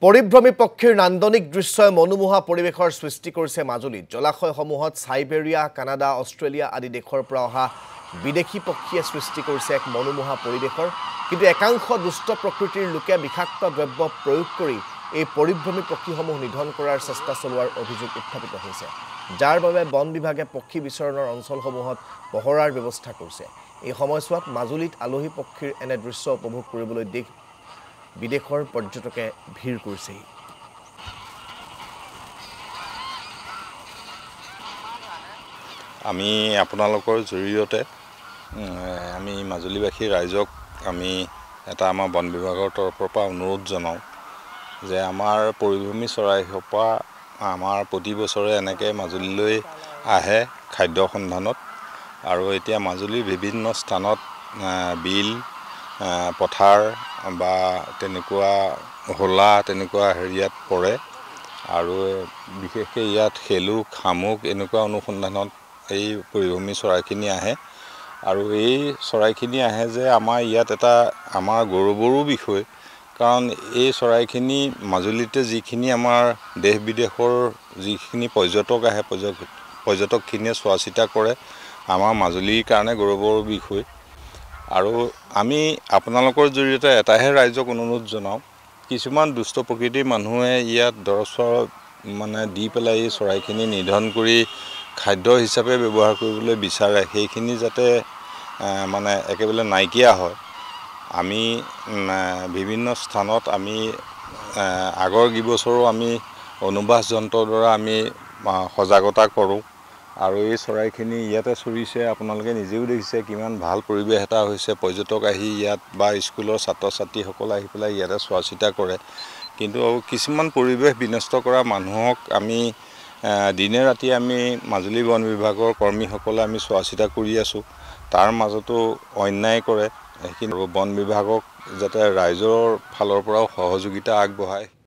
পৰিভ্ৰমী পক্ষীৰ নান্দনিক দৃশ্যই মনোমোহা পৰিৱেশৰ সৃষ্টি কৰিছে মাজুলীত। জলাশয়সমূহত সাইবেৰিয়া, কানাডা, অষ্ট্ৰেলিয়া আদি দেশৰ পৰা অহা বিদেশী পক্ষীয়ে সৃষ্টি কৰিছে এক মনোমোহা পৰিৱেশৰ। কিন্তু একাংশ দুষ্ট প্ৰকৃতিৰ লোকে বিষাক্ত দ্ৰব্য প্ৰয়োগ কৰি এই পৰিভ্ৰমী পক্ষীসমূহ নিধন কৰাৰ চেষ্টা চলোৱাৰ অভিযোগ উত্থাপিত হৈছে, যাৰ বাবে বন বিভাগে পক্ষী বিচৰণৰ অঞ্চলসমূহত পহৰাৰ ব্যৱস্থা কৰিছে। এই সময়ছোৱাত মাজুলীত আলহী পক্ষীৰ এনে দৃশ্য উপভোগ কৰিবলৈ বিদেশৰ পৰ্যটকে ভিৰ কৰিছেহি। আমি আপোনালোকৰ জৰিয়তে আমি মাজুলীবাসী ৰাইজক আমি এটা আমাৰ বন বিভাগৰ তৰফৰ পৰা অনুৰোধ জনাওঁ যে আমাৰ পৰিভ্ৰমী চৰাইসোপা আমাৰ প্ৰতি বছৰে এনেকৈ মাজুলীলৈ আহে খাদ্য সন্ধানত, আৰু এতিয়া মাজুলীৰ বিভিন্ন স্থানত বিল, পথাৰ বা তেনেকুৱা হোলা তেনেকুৱা হেৰিয়াত পৰে, আৰু বিশেষকৈ ইয়াত শেলুক, শামুক এনেকুৱা অনুসন্ধানত এই পৰিভ্ৰমী চৰাইখিনি আহে। আৰু এই চৰাইখিনি আহে যে আমাৰ ইয়াত এটা আমাৰ গৌৰৱৰো বিষয়, কাৰণ এই চৰাইখিনি মাজুলীতে যিখিনি আমাৰ দেশ বিদেশৰ যিখিনি পৰ্যটক আহে, পৰ্যটকখিনিয়ে চোৱা চিতা কৰে, আমাৰ মাজুলীৰ কাৰণে গৌৰৱৰ বিষয়। আৰু আমি আপোনালোকৰ জৰিয়তে এটাহে ৰাইজক অনুৰোধ জনাওঁ, কিছুমান দুষ্ট প্ৰকৃতিৰ মানুহে ইয়াত দৰৱ দি পেলাই এই চৰাইখিনি নিধন কৰি খাদ্য হিচাপে ব্যৱহাৰ কৰিবলৈ বিচাৰে, সেইখিনি যাতে একেবাৰে নাইকিয়া হয়। আমি বিভিন্ন স্থানত আমি আগৰ কেইবছৰো আমি অনুবাস যন্ত্ৰৰ দ্বাৰা আমি সজাগতা কৰোঁ, আৰু এই চৰাইখিনি ইয়াতে চৰিছে। আপোনালোকে নিজেও দেখিছে কিমান ভাল পৰিৱেশ এটা হৈছে, পৰ্যটক আহি ইয়াত বা স্কুলৰ ছাত্ৰ ছাত্ৰীসকল আহি পেলাই ইয়াতে চোৱা চিতা কৰে। কিন্তু কিছুমান পৰিৱেশ বিনষ্ট কৰা মানুহক আমি দিনে ৰাতি আমি মাজুলী বন বিভাগৰ কৰ্মীসকলে আমি চোৱা চিতা কৰি আছোঁ, তাৰ মাজতো অন্যায় কৰে। সেইখিনি বন বিভাগক যাতে ৰাইজৰ ফালৰ পৰাও সহযোগিতা আগবঢ়ায়।